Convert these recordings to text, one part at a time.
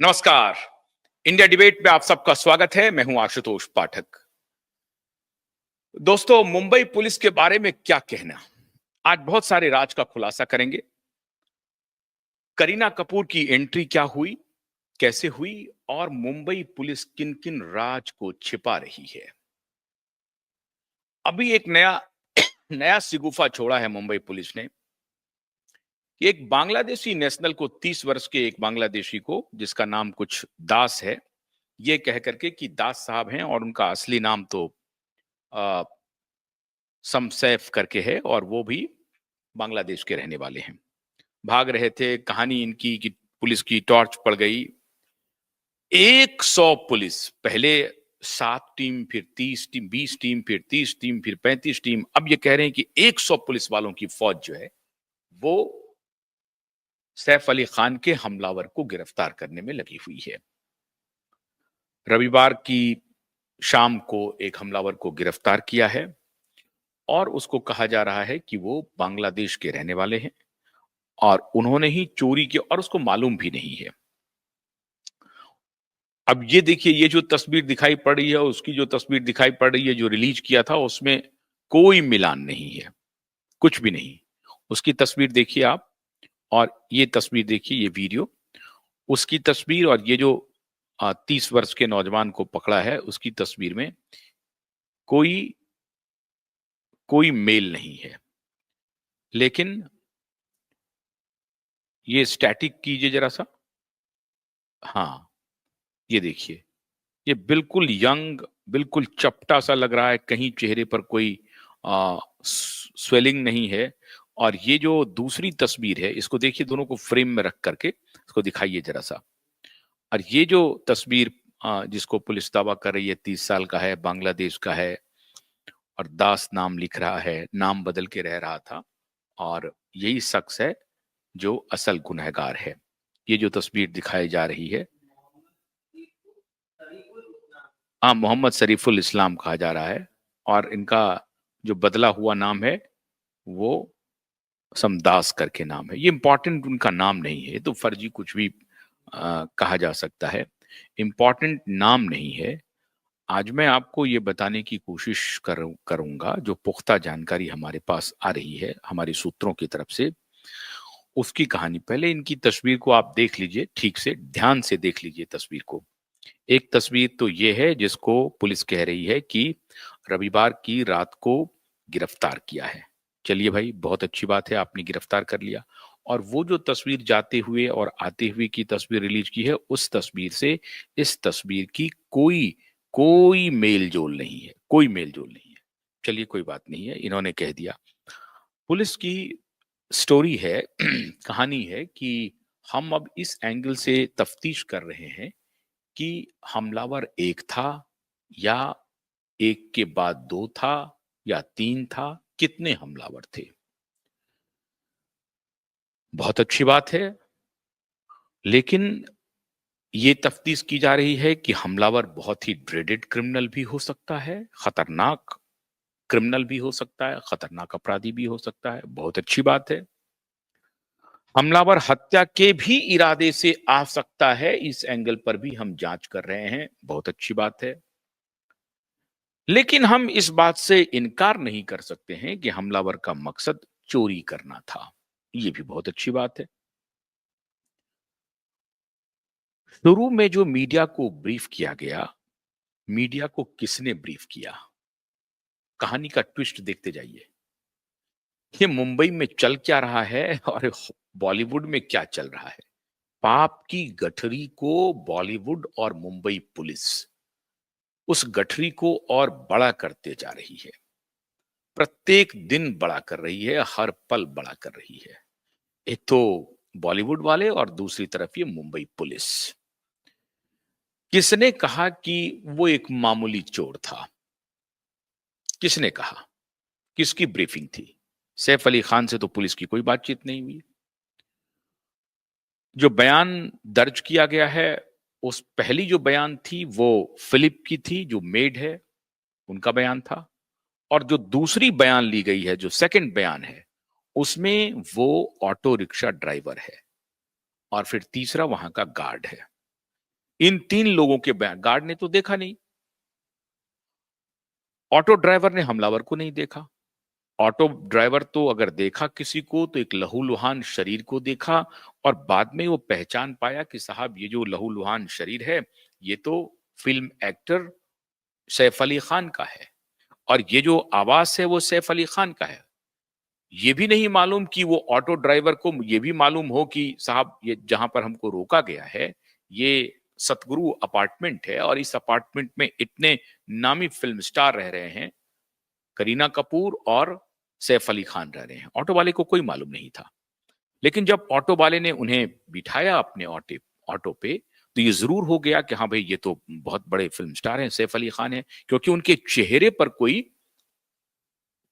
नमस्कार। India debate में आप सबका स्वागत है। मैं हूं आशुतोष पाठक। दोस्तों, मुंबई पुलिस के बारे में क्या कहना। आज बहुत सारे राज का खुलासा करेंगे। करीना कपूर की एंट्री क्या हुई, कैसे हुई और मुंबई पुलिस किन किन राज को छिपा रही है। अभी एक नया नया सिगुफा छोड़ा है मुंबई पुलिस ने। एक बांग्लादेशी नेशनल को 30 वर्ष के एक बांग्लादेशी को, जिसका नाम कुछ दास है, ये कह करके कि दास साहब हैं और उनका असली नाम तो समसैफ करके है और वो भी बांग्लादेश के रहने वाले हैं। भाग रहे थे। कहानी इनकी कि पुलिस की टॉर्च पड़ गई। 100 पुलिस, पहले 7 टीम, फिर 30 टीम, 20 टीम, फिर 30 टीम, फिर 35 टीम। अब ये कह रहे हैं कि 100 पुलिस वालों की फौज जो है वो सैफ अली खान के हमलावर को गिरफ्तार करने में लगी हुई है। रविवार की शाम को एक हमलावर को गिरफ्तार किया है और उसको कहा जा रहा है कि वो बांग्लादेश के रहने वाले हैं और उन्होंने ही चोरी की और उसको मालूम भी नहीं है। अब ये देखिए, ये जो तस्वीर दिखाई पड़ रही है, उसकी जो तस्वीर दिखाई पड़ रही है जो रिलीज किया था, उसमें कोई मिलान नहीं है, कुछ भी नहीं। उसकी तस्वीर देखिए आप और ये तस्वीर देखिए, ये वीडियो, उसकी तस्वीर और ये जो 30 वर्ष के नौजवान को पकड़ा है उसकी तस्वीर में कोई कोई मेल नहीं है। लेकिन ये स्टैटिक कीजिए जरा सा। हाँ, ये देखिए, ये बिल्कुल यंग, बिल्कुल चपटा सा लग रहा है। कहीं चेहरे पर कोई स्वेलिंग नहीं है। और ये जो दूसरी तस्वीर है, इसको देखिए, दोनों को फ्रेम में रख करके इसको दिखाइए जरा सा। और ये जो तस्वीर जिसको पुलिस दावा कर रही है 30 साल का है, बांग्लादेश का है और दास नाम लिख रहा है, नाम बदल के रह रहा था, और यही शख्स है जो असल गुनहगार है। ये जो तस्वीर दिखाई जा रही है, हाँ, मोहम्मद शरीफुल इस्लाम कहा जा रहा है और इनका जो बदला हुआ नाम है वो समदास करके नाम है। ये इंपॉर्टेंट उनका नाम नहीं है, तो फर्जी कुछ भी कहा जा सकता है। इंपॉर्टेंट नाम नहीं है। आज मैं आपको ये बताने की कोशिश करूंगा, जो पुख्ता जानकारी हमारे पास आ रही है हमारे सूत्रों की तरफ से, उसकी कहानी। पहले इनकी तस्वीर को आप देख लीजिए, ठीक से ध्यान से देख लीजिए तस्वीर को। एक तस्वीर तो ये है जिसको पुलिस कह रही है कि रविवार की रात को गिरफ्तार किया है। चलिए भाई, बहुत अच्छी बात है, आपने गिरफ्तार कर लिया। और वो जो तस्वीर जाते हुए और आते हुए की तस्वीर रिलीज की है, उस तस्वीर से इस तस्वीर की कोई कोई मेल जोल नहीं है, कोई मेल जोल नहीं है। चलिए, कोई बात नहीं है, इन्होंने कह दिया। पुलिस की स्टोरी है कहानी है कि हम अब इस एंगल से तफ्तीश कर रहे हैं कि हमलावर एक था या एक के बाद दो था या तीन था, कितने हमलावर थे। बहुत अच्छी बात है, लेकिन ये तफ्तीश की जा रही है कि हमलावर बहुत ही ड्रेडेड क्रिमिनल भी हो सकता है, खतरनाक क्रिमिनल भी हो सकता है, खतरनाक अपराधी भी हो सकता है। बहुत अच्छी बात है। हमलावर हत्या के भी इरादे से आ सकता है, इस एंगल पर भी हम जांच कर रहे हैं। बहुत अच्छी बात है। लेकिन हम इस बात से इनकार नहीं कर सकते हैं कि हमलावर का मकसद चोरी करना था। ये भी बहुत अच्छी बात है। शुरू में जो मीडिया को ब्रीफ किया गया, मीडिया को किसने ब्रीफ किया? कहानी का ट्विस्ट देखते जाइए। ये मुंबई में चल क्या रहा है और बॉलीवुड में क्या चल रहा है। पाप की गठरी को बॉलीवुड और मुंबई पुलिस उस गठरी को और बड़ा करते जा रही है। प्रत्येक दिन बड़ा कर रही है, हर पल बड़ा कर रही है। एक तो बॉलीवुड वाले और दूसरी तरफ ये मुंबई पुलिस। किसने कहा कि वो एक मामूली चोर था? किसने कहा? किसकी ब्रीफिंग थी? सैफ अली खान से तो पुलिस की कोई बातचीत नहीं हुई। जो बयान दर्ज किया गया है, उस पहली जो बयान थी वो फिलिप की थी, जो मेड है, उनका बयान था। और जो दूसरी बयान ली गई है, जो सेकंड बयान है, उसमें वो ऑटो रिक्शा ड्राइवर है और फिर तीसरा वहां का गार्ड है। इन 3 लोगों के बयान, गार्ड ने तो देखा नहीं, ऑटो ड्राइवर ने हमलावर को नहीं देखा। ऑटो ड्राइवर तो अगर देखा किसी को तो एक लहूलुहान शरीर को देखा, और बाद में वो पहचान पाया कि साहब ये जो लहूलुहान शरीर है, ये तो फिल्म एक्टर सैफ अली खान का है, और ये जो आवाज है वो सैफ अली खान का है। ये भी नहीं मालूम कि वो ऑटो ड्राइवर को ये भी मालूम हो कि साहब ये जहां पर हमको रोका गया है, ये सतगुरु अपार्टमेंट है, और इस अपार्टमेंट में इतने नामी फिल्म स्टार रह रहे हैं, करीना कपूर और सैफ अली खान रह रहे हैं। ऑटो वाले को कोई मालूम नहीं था। लेकिन जब ऑटो वाले ने उन्हें बिठाया अपने ऑटो पे, तो ये जरूर हो गया कि हाँ भाई ये तो बहुत बड़े फिल्म स्टार हैं, सैफ अली खान है, क्योंकि उनके चेहरे पर कोई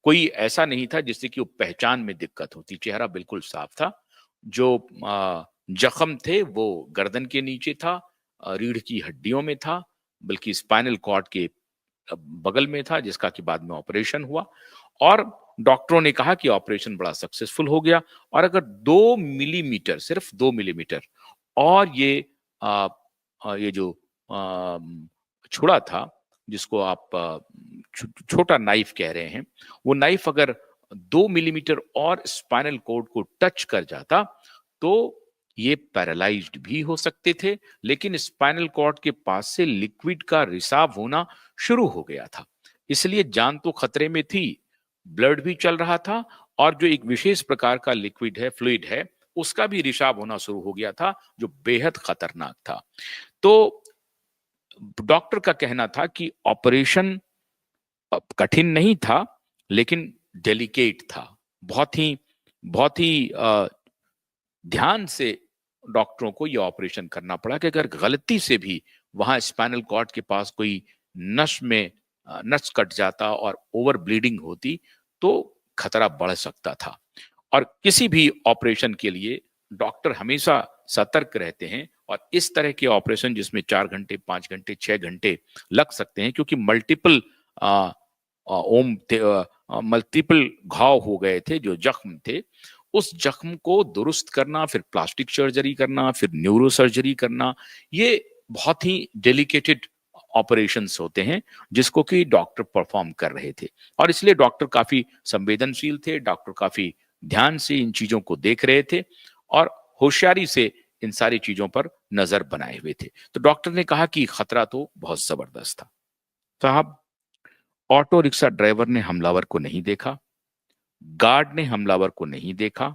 कोई ऐसा नहीं था जिससे कि वो पहचान में दिक्कत होती। चेहरा बिल्कुल साफ था। जो जख्म थे वो गर्दन के नीचे था, रीढ़ की हड्डियों में था, बल्कि स्पाइनल कॉर्ड के बगल में था, जिसका कि बाद में ऑपरेशन हुआ। और डॉक्टरों ने कहा कि ऑपरेशन बड़ा सक्सेसफुल हो गया, और अगर 2 मिलीमीटर, सिर्फ 2 मिलीमीटर, और ये जो छुरा था, जिसको आप छोटा नाइफ कह रहे हैं, वो नाइफ अगर 2 मिलीमीटर और स्पाइनल कॉर्ड को टच कर जाता तो ये पैरालाइज्ड भी हो सकते थे। लेकिन स्पाइनल कॉर्ड के पास से लिक्विड का रिसाव होना शुरू हो गया था, इसलिए जान तो खतरे में थी, ब्लड भी चल रहा था, और जो एक विशेष प्रकार का लिक्विड है, फ्लूइड है, उसका भी रिसाव होना शुरू हो गया था, जो बेहद खतरनाक था। तो डॉक्टर का कहना था कि ऑपरेशन कठिन नहीं था, लेकिन डेलिकेट था। बहुत ही ध्यान से डॉक्टरों को यह ऑपरेशन करना पड़ा कि अगर गलती से भी वहां स्पाइनल कॉर्ड के पास कोई नस कट जाता और ओवर ब्लीडिंग होती तो खतरा बढ़ सकता था। और किसी भी ऑपरेशन के लिए डॉक्टर हमेशा सतर्क रहते हैं, और इस तरह के ऑपरेशन जिसमें 4 घंटे, 5 घंटे, 6 घंटे लग सकते हैं, क्योंकि मल्टीपल घाव हो गए थे, जो जख्म थे, उस जख्म को दुरुस्त करना, फिर प्लास्टिक सर्जरी करना, फिर न्यूरो सर्जरी करना, ये बहुत ही डेलिकेटेड ऑपरेशंस होते हैं, जिसको कि डॉक्टर परफॉर्म कर रहे थे। और इसलिए डॉक्टर काफी संवेदनशील थे, डॉक्टर काफी ध्यान से इन चीजों को देख रहे थे, और होशियारी से इन सारी चीजों पर नजर बनाए हुए थे। तो डॉक्टर ने कहा कि खतरा तो बहुत जबरदस्त था। साहब, ऑटो रिक्शा ड्राइवर ने हमलावर को नहीं देखा, गार्ड ने हमलावर को नहीं देखा।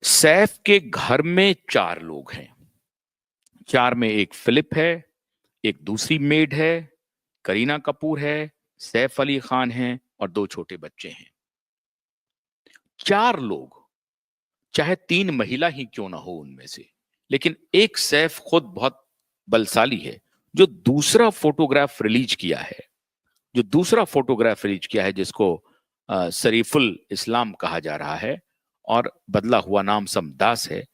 सैफ के घर में 4 लोग हैं। 4 में एक फिलिप है, एक दूसरी मेड है, करीना कपूर है, सैफ अली खान है, और 2 छोटे बच्चे हैं। 4 लोग, चाहे 3 महिला ही क्यों ना हो उनमें से, लेकिन एक सैफ खुद बहुत बलशाली है। जो दूसरा फोटोग्राफ रिलीज किया है, जिसको शरीफुल इस्लाम कहा जा रहा है, और बदला हुआ नाम समदास है,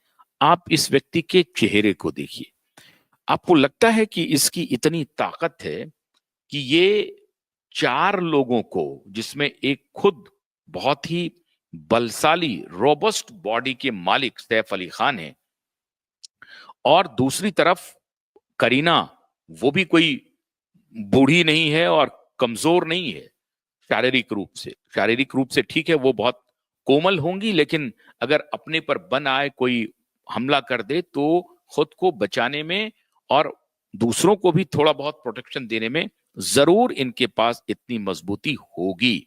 आप इस व्यक्ति के चेहरे को देखिए। आपको लगता है कि इसकी इतनी ताकत है कि ये 4 लोगों को, जिसमें एक खुद बहुत ही बलशाली रोबस्ट बॉडी के मालिक सैफ अली खान है, और दूसरी तरफ करीना, वो भी कोई बूढ़ी नहीं है और कमजोर नहीं है शारीरिक रूप से ठीक है, वो बहुत कोमल होंगी, लेकिन अगर अपने पर बन आए, कोई हमला कर दे, तो खुद को बचाने में और दूसरों को भी थोड़ा बहुत प्रोटेक्शन देने में जरूर इनके पास इतनी मजबूती होगी।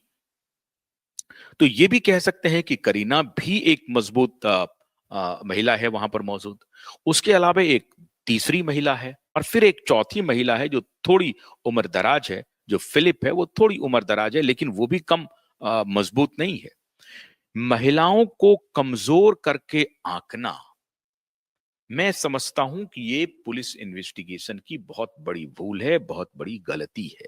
तो ये भी कह सकते हैं कि करीना भी एक मजबूत महिला है वहां पर मौजूद। उसके अलावा एक तीसरी महिला है, और फिर एक चौथी महिला है जो थोड़ी उम्र दराज है, जो फिलिप है, वो थोड़ी उम्र दराज है, लेकिन वो भी कम मजबूत नहीं है। महिलाओं को कमजोर करके आंकना, मैं समझता हूं कि ये पुलिस इन्वेस्टिगेशन की बहुत बड़ी भूल है, बहुत बड़ी गलती है।